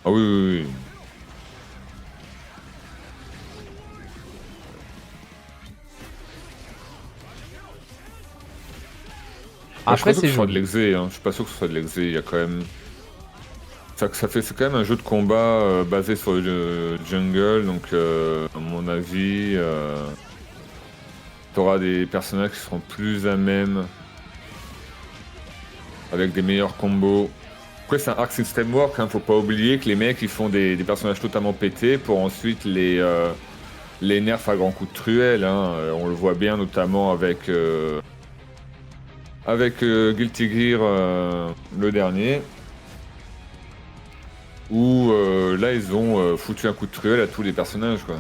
S2: Ah oui.
S1: Après c'est
S2: de l'exé, hein. Je suis pas sûr que ce soit de l'exé, il y a quand même... C'est quand même un jeu de combat basé sur le jungle, donc à mon avis, t'auras des personnages qui seront plus à même, avec des meilleurs combos. Après c'est un Arc System Works, hein, faut pas oublier que les mecs ils font des personnages totalement pétés pour ensuite les nerfs à grands coups de truelle, hein. On le voit bien notamment avec Guilty Gear le dernier. Où là ils ont foutu un coup de truelle à tous les personnages quoi.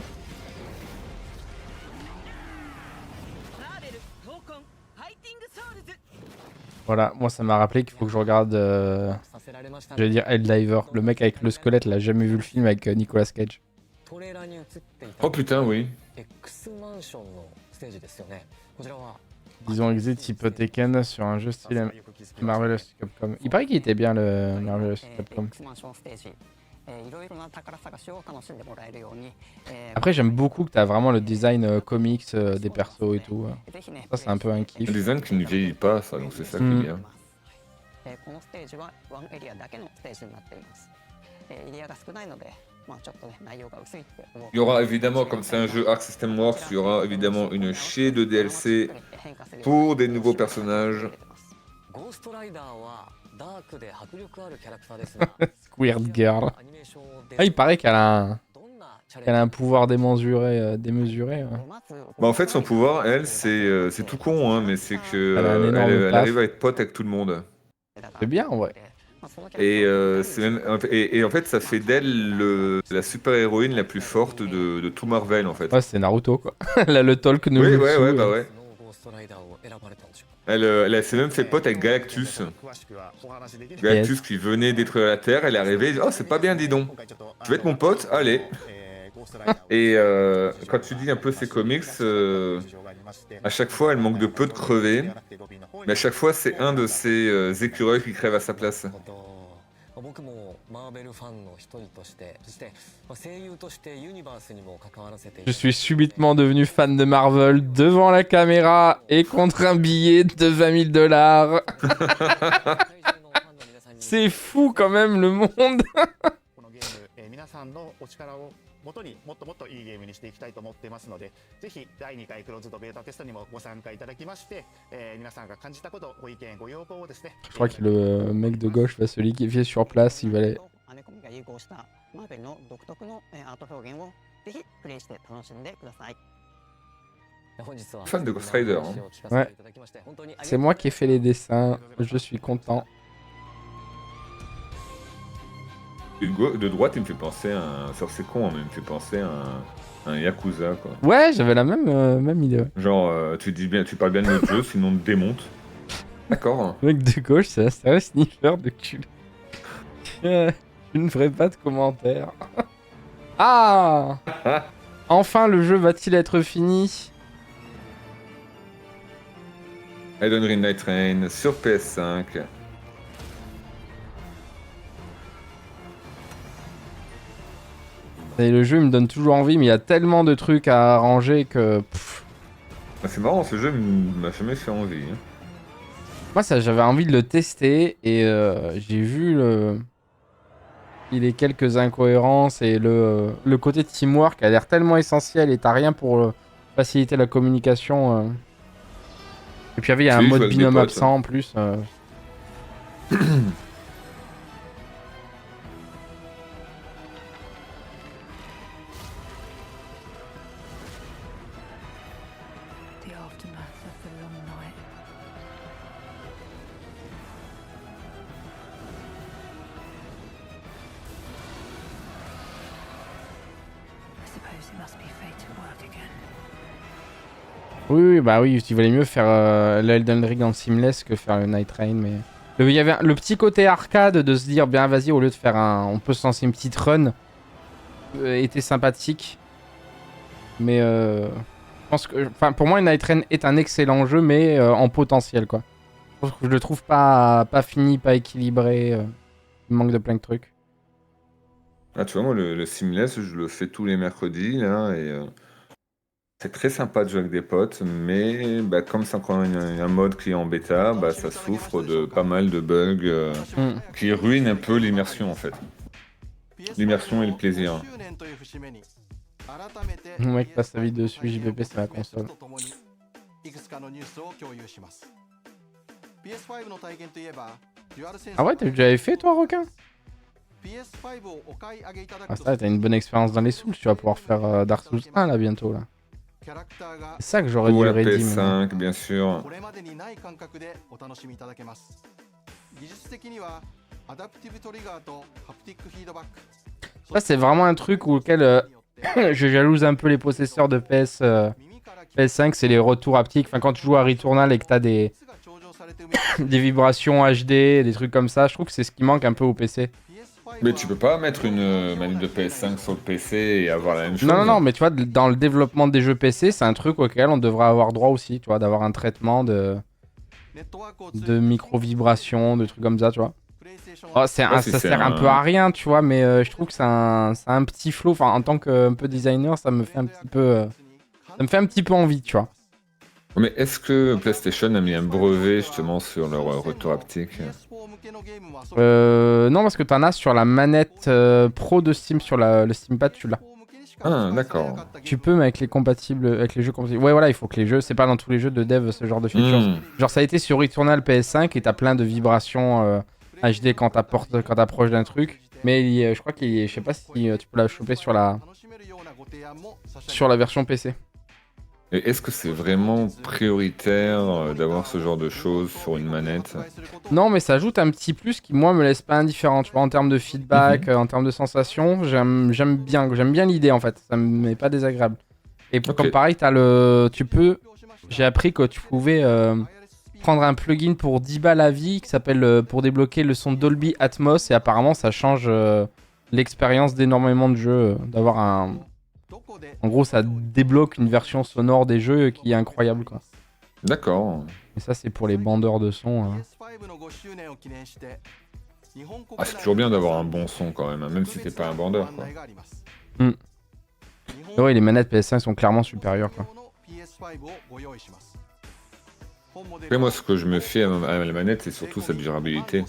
S1: Voilà, moi ça m'a rappelé qu'il faut que je regarde, j'allais dire Helldiver, le mec avec le squelette là, jamais vu le film avec Nicolas Cage.
S2: Oh putain oui.
S1: Ils ont exé type Tekken sur un jeu style Marvelous Capcom. Il paraît qu'il était bien le Marvelous Capcom. Après j'aime beaucoup que t'as vraiment le design comics des persos et tout. Ça c'est un peu un kiff.
S2: Un design qui ne vieillit pas ça, donc c'est ça qui est bien. Il y aura évidemment, comme c'est un jeu Arc System Works, il y aura évidemment une chier de DLC pour des nouveaux personnages.
S1: Squirt Girl. Ah, il paraît qu'elle a un pouvoir démesuré.
S2: Bah en fait son pouvoir, elle, c'est tout con, hein, mais c'est que elle arrive à être pote avec tout le monde.
S1: C'est bien en vrai.
S2: Et, et en fait ça fait d'elle la super héroïne la plus forte de tout Marvel en fait.
S1: Ouais c'est Naruto quoi. Là le talk nous.
S2: Oui bah ouais. Elle s'est même fait pote avec Galactus. Galactus qui venait détruire la Terre, elle est arrivée, elle dit, oh c'est pas bien dis donc. Tu veux être mon pote? Allez. Et quand tu dis un peu ses comics, à chaque fois elle manque de peu de crever. Mais à chaque fois c'est un de ses écureuils qui crève à sa place.
S1: Je suis subitement devenu fan de Marvel devant la caméra et contre un billet de 20 000 $. C'est fou quand même le monde.
S5: 皆さんのお力をもとにもっともっといいゲームにしていきたいと思っていますので、ぜひ第2回クローズドベータテストにもご参加いただきまして、皆さんが感じたこと、ご意見、ご要望をですね。
S1: Je crois que le mec de gauche va se liquéfier sur place, il va aller...
S3: アメコミが融合したマーベルの独特のアート表現をぜひプレイして楽しんでください。
S2: Fan de Ghost Rider, hein.
S1: Ouais. C'est moi qui ai fait les dessins, je suis content.
S2: De droite, il me fait penser à un... C'est con, hein, mais il me fait penser à un Yakuza, quoi.
S1: Ouais, j'avais la même idée. Ouais.
S2: Genre, tu parles bien de notre jeu, sinon on te démonte. D'accord.
S1: Le mec de gauche, c'est un sniffer de cul. Je ne ferai pas de commentaires. Ah! Enfin, le jeu va-t-il être fini?
S2: Elden Ring Night Rain sur PS5.
S1: Et le jeu il me donne toujours envie, mais il y a tellement de trucs à arranger que...
S2: Ah, c'est marrant, ce jeu m'a jamais fait envie. Hein.
S1: Moi, ça, j'avais envie de le tester et j'ai vu les quelques incohérences et le côté teamwork a l'air tellement essentiel et t'as rien pour faciliter la communication. Et puis il y a un mode binôme absent en plus. Oui, bah oui, il valait mieux faire le Elden Ring en seamless que faire le Night Rain, mais... Il y avait le petit côté arcade de se dire, bien vas-y, au lieu de faire on peut se lancer une petite run, était sympathique. Mais je pense que... Enfin, pour moi, Night Rain est un excellent jeu, mais en potentiel, quoi. Je le trouve pas fini, pas équilibré, il manque de plein de trucs.
S2: Ah, tu vois, moi, le seamless, je le fais tous les mercredis, là, et... C'est très sympa de jouer avec des potes, mais bah, comme c'est encore un mode qui est en bêta, bah, ça souffre de pas mal de bugs qui ruinent un peu l'immersion en fait. L'immersion et le plaisir.
S1: Le mec passe sa vie dessus, JPP c'est la console. Ah ouais, t'avais fait toi, requin? Ah ça, t'as une bonne expérience dans les Souls, tu vas pouvoir faire Dark Souls 1 là bientôt là. C'est ça que j'aurais dû
S2: la
S1: redeem.
S2: PS5, bien sûr.
S1: Ça, c'est vraiment un truc auquel je jalouse un peu les possesseurs de PS5, c'est les retours haptiques. Enfin, quand tu joues à Returnal et que t'as des vibrations HD, des trucs comme ça, je trouve que c'est ce qui manque un peu au PC.
S2: Mais tu peux pas mettre une manette de PS5 sur le PC et avoir la même chose.
S1: Non, mais tu vois, dans le développement des jeux PC, c'est un truc auquel on devrait avoir droit aussi, tu vois, d'avoir un traitement de micro-vibrations, de trucs comme ça, tu vois. Oh, ça sert un peu à rien, tu vois, mais je trouve que c'est un petit flow. Enfin, en tant que peu designer, ça me fait un petit peu envie, tu vois.
S2: Mais est-ce que PlayStation a mis un brevet justement sur leur retour haptique?
S1: Non, parce que t'en as sur la manette pro de Steam, sur le Steampad, tu l'as.
S2: Ah, d'accord.
S1: Tu peux, mais avec les jeux compatibles. Ouais, voilà, il faut que les jeux, c'est pas dans tous les jeux de dev ce genre de feature. Genre, ça a été sur Returnal PS5 et t'as plein de vibrations HD quand t'approches d'un truc. Mais je crois je sais pas si tu peux la choper sur la version PC.
S2: Et est-ce que c'est vraiment prioritaire d'avoir ce genre de choses sur une manette?
S1: Non, mais ça ajoute un petit plus qui, moi, me laisse pas indifférent. Tu vois, en termes de feedback, en termes de sensations, j'aime bien l'idée, en fait. Ça m'est pas désagréable. Et comme pareil, j'ai appris que tu pouvais prendre un plugin pour 10 balles à vie qui s'appelle pour débloquer le son Dolby Atmos. Et apparemment, ça change l'expérience d'énormément de jeux. D'avoir un... En gros, ça débloque une version sonore des jeux qui est incroyable, quoi.
S2: D'accord.
S1: Et ça, c'est pour les bandeurs de son.
S2: Ah, c'est toujours bien d'avoir un bon son quand même, hein, même si t'es pas un bandeur, quoi.
S1: Ouais, les manettes PS5 sont clairement supérieures, quoi.
S2: Après, moi, ce que je me fie à la manette, c'est surtout sa durabilité.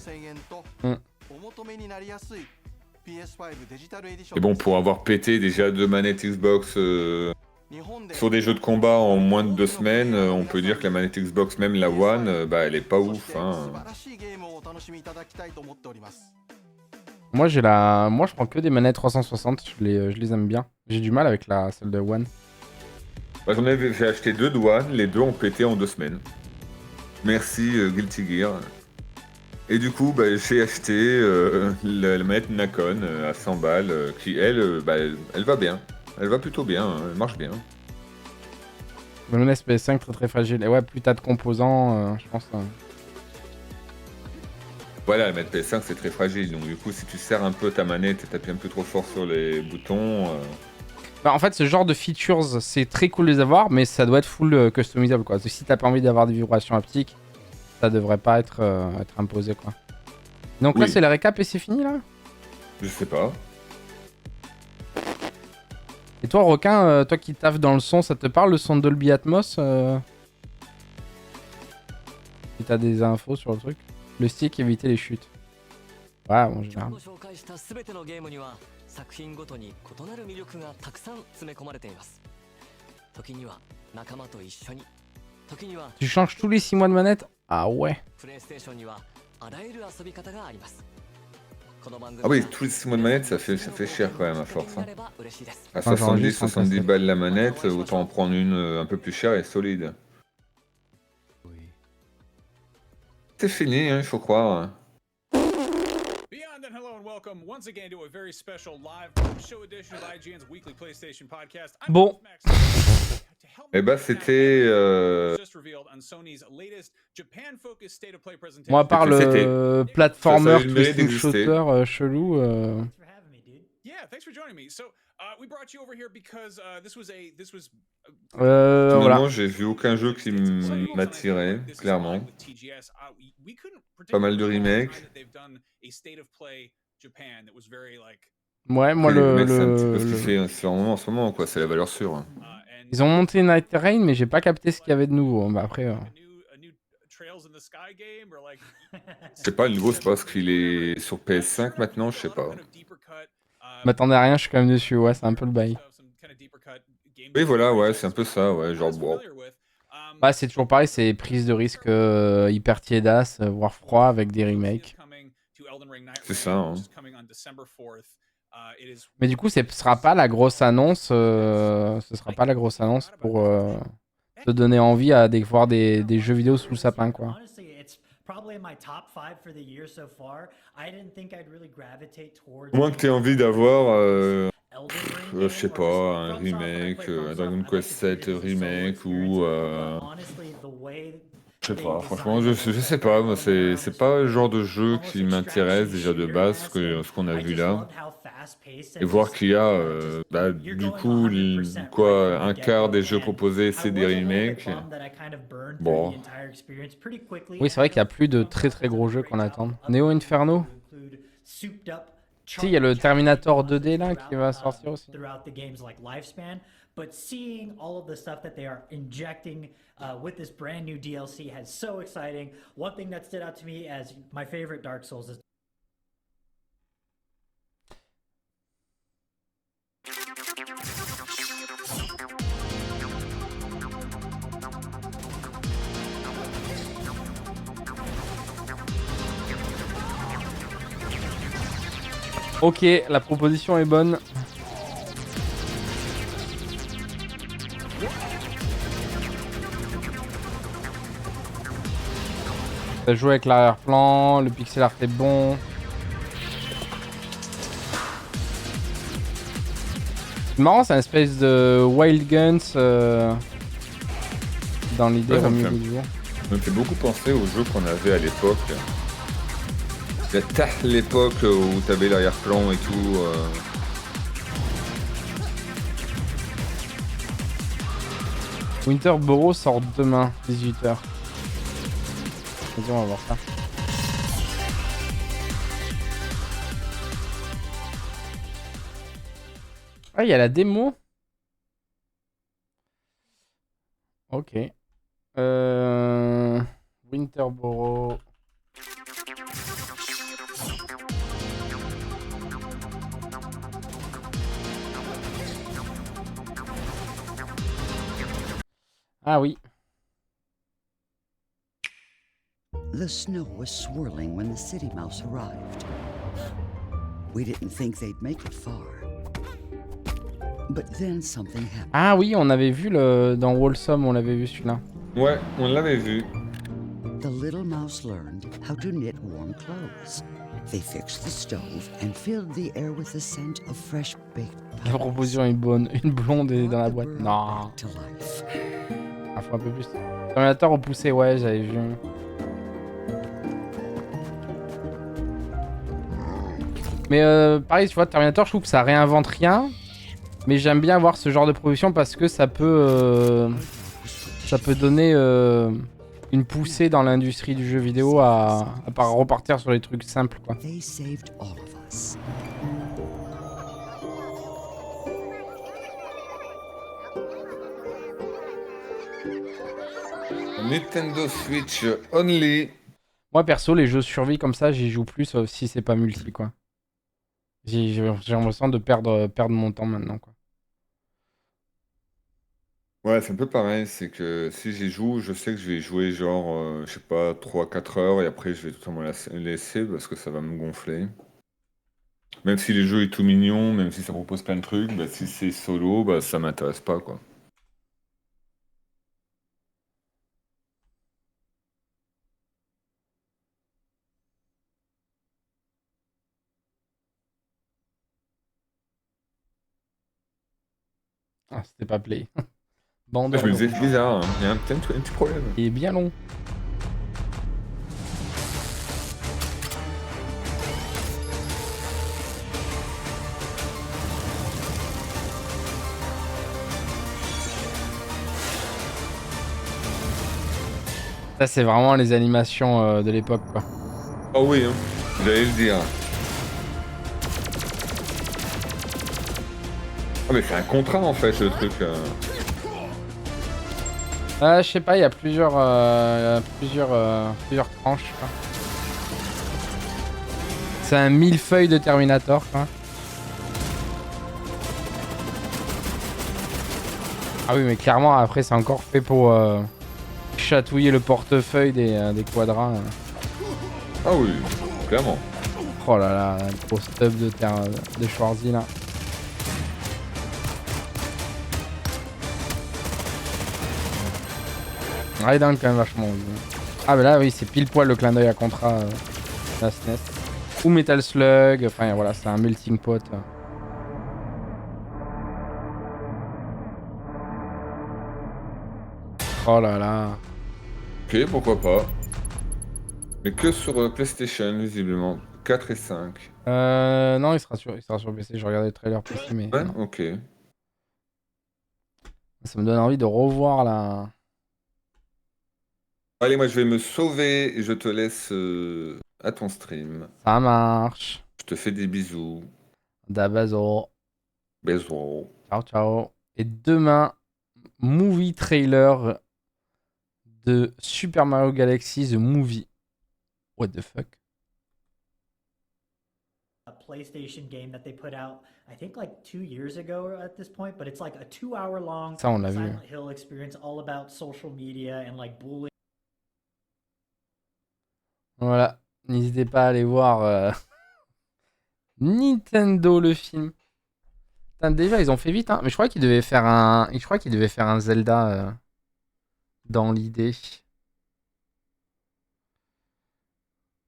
S2: Et bon, pour avoir pété déjà 2 manettes Xbox sur des jeux de combat en moins de 2 semaines, on peut dire que la manette Xbox, même la One, bah elle est pas ouf. Hein.
S1: Moi, moi, je prends que des manettes 360. Je les aime bien. J'ai du mal avec celle de One.
S2: Bah, j'ai acheté 2 de One, les 2 ont pété en 2 semaines. Merci Guilty Gear. Et du coup, bah, j'ai acheté la manette Nacon à 100 balles, qui elle, bah, elle va bien. Elle va plutôt bien, hein, elle marche bien.
S1: La manette PS5 très très fragile. Et ouais, plus t'as de composants, je pense.
S2: Voilà, la manette PS5 c'est très fragile, donc du coup si tu serres un peu ta manette et t'appuies un peu trop fort sur les boutons...
S1: Bah, en fait, ce genre de features, c'est très cool de les avoir, mais ça doit être full customisable, quoi. Si t'as pas envie d'avoir des vibrations haptiques, ça devrait pas être imposé, quoi. Donc là,
S2: Oui.
S1: c'est la récap et c'est fini, là?
S2: Je sais pas.
S1: Et toi, Requin, toi qui taffes dans le son, ça te parle le son de Dolby Atmos Si t'as des infos sur le truc. Le stick, éviter les chutes. Ouais, en général.
S6: 作品ごとに異なる魅力がたくさん詰め込まれています。時には仲間と一緒に、時には
S1: Tu changes tous les 6 mois de manette? Ah ouais.
S6: プレイステーションにはあらゆる遊び方があります。
S2: Ah oui, tous les 6 mois de manette, ça fait cher quand même à force. Hein. À
S1: Enfin, j'en ai
S2: 70
S1: juste
S2: balles la manette, autant en prendre une un peu plus chère et solide. C'est fini, hein, il faut croire.
S4: Beyond and hello and welcome once again to a very special live show edition of IGN's weekly PlayStation podcast. I'm
S1: Bon.
S4: Max.
S2: Eh bah c'était...
S4: Just revealed on Sony's latest Japan-focused state of play presentation.
S1: Moi, à part le platformer,
S2: Ça a eu le mérite
S1: twisting
S2: d'exister.
S1: shooter chelou.
S4: Yeah, thanks for joining me. So, we brought you over here because this was
S1: Voilà.
S2: Finalement, j'ai vu aucun jeu qui m'attirait, clairement. Pas mal de remakes.
S1: Ouais, moi,
S2: Les remakes, c'est un petit peu ce qui fait en ce moment, quoi. C'est la valeur sûre.
S1: Ils ont monté Night Terrain, mais j'ai pas capté ce qu'il y avait de nouveau. Bah après...
S2: Je sais pas, le nouveau, c'est parce qu'il est sur PS5 maintenant, je sais pas.
S1: M'attendais à rien, je suis quand même dessus. Ouais, c'est un peu le bail.
S2: Oui, voilà, ouais, c'est un peu ça, ouais, genre, bon.
S1: Bah, c'est toujours pareil, c'est prise de risque hyper tiédasse, voire froid avec des remakes.
S2: C'est ça, hein.
S1: Mais du coup, ce sera pas la grosse annonce. Ce sera pas la grosse annonce pour te donner envie à voir des jeux vidéo sous le sapin, quoi.
S2: Au moins que t'aies envie d'avoir, je sais pas, un remake, un Dragon Quest 7 remake ou... Je sais pas, franchement, je sais pas, moi, c'est pas le genre de jeu qui m'intéresse déjà de base, ce qu'on a vu là. Et voir qu'il y a, bah, du coup, quoi, un quart des jeux proposés, c'est des remakes. Bon.
S1: Oui, c'est vrai qu'il y a plus de très très gros jeux qu'on attend. Neo Inferno. Si, il y a le Terminator 2D là qui va sortir aussi.
S7: But seeing all of the stuff that they are injecting with this brand new DLC is so exciting. One thing that stood out to me as my favorite Dark Souls is
S1: Ok, la proposition est bonne. Ça joue avec l'arrière-plan, le pixel art est bon. C'est marrant, c'est une espèce de Wild Guns dans l'idée
S2: Ouais,
S1: au milieu du jour.
S2: Ça me fait beaucoup penser aux jeux qu'on avait à l'époque. L'époque où t'avais l'arrière-plan et tout.
S1: Winterboro sort demain, 18h. Vas-y, on va voir ça. Ah, il y a la démo. Ok. Ah oui.
S8: The snow was swirling when the city mouse arrived. We didn't think they'd make it far. But then something happened.
S1: Ah oui, on avait vu dans Wholesome, on l'avait vu celui-là.
S2: Ouais, on l'avait vu.
S8: The little mouse learned how to knit warm clothes. They fixed the stove and filled the air with the scent of fresh baked
S1: La
S8: pies.
S1: proposition est bonne. Une blonde est dans la boîte. Non.
S8: To life.
S1: Ah, faut un peu plus. Terminator repoussé, ouais, j'avais vu. Mais pareil, tu vois, Terminator, je trouve que ça réinvente rien. Mais j'aime bien voir ce genre de production parce que ça peut donner une poussée dans l'industrie du jeu vidéo à part repartir sur les trucs simples, quoi.
S8: They saved all of us.
S2: Nintendo Switch only.
S1: Moi, perso, les jeux survie comme ça, j'y joue plus, sauf si c'est pas multi, quoi. J'ai l'impression de perdre mon temps maintenant, quoi.
S2: Ouais, c'est un peu pareil, c'est que si j'y joue, je sais que je vais y jouer genre, je sais pas, 3-4 heures et après je vais totalement laisser parce que ça va me gonfler. Même si le jeu est tout mignon, même si ça propose plein de trucs, bah, si c'est solo, bah, ça m'intéresse pas, quoi.
S1: Ah, c'était pas play. Bande.
S2: Je me disais, c'est bizarre, hein. Il y a un petit problème.
S1: Il est bien long. Ça, c'est vraiment les animations de l'époque, quoi.
S2: Oh oui, hein. J'allais le dire. Ah mais c'est un contrat en fait le truc.
S1: Je sais pas, il y a plusieurs tranches, quoi. C'est un millefeuille de Terminator, quoi. Ah oui, mais clairement, après, c'est encore fait pour chatouiller le portefeuille des quadras.
S2: Ah oui, clairement.
S1: Oh là là, la grosse tub de Schwarzy, là. Ah, il est dingue quand même vachement. Ah, mais là, oui, c'est pile poil le clin d'œil à Contra, la SNES. Ou Metal Slug, enfin voilà, c'est un melting pot. Oh là là.
S2: Ok, pourquoi pas. Mais que sur PlayStation, visiblement. 4 et 5.
S1: Non, il sera sur PC. Je regardais le trailer PC, mais.
S2: Ouais,
S1: non.
S2: ok.
S1: Ça me donne envie de revoir la.
S2: Allez, moi je vais me sauver et je te laisse à ton stream.
S1: Ça marche.
S2: Je te fais des bisous.
S1: Dabazo.
S2: Bisous.
S1: Ciao, ciao. Et demain, movie trailer de Super Mario Galaxy The Movie. What the fuck?
S7: A PlayStation game that they put out, I think like 2 years ago at this point, but it's like a 2-hour long
S1: Ça, on l'a vu.
S7: Silent Hill experience all about social media and like bullying.
S1: Voilà. N'hésitez pas à aller voir Nintendo le film. Putain, déjà, ils ont fait vite, hein. Mais je crois qu'ils devaient faire un Zelda dans l'idée.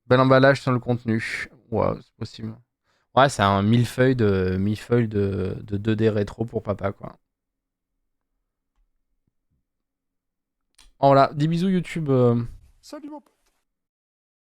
S1: Bel emballage sans le contenu. Ouais, c'est possible. Ouais, c'est un millefeuille de 2D rétro pour papa, quoi. Oh, voilà, des bisous YouTube.
S4: Salut mon pote.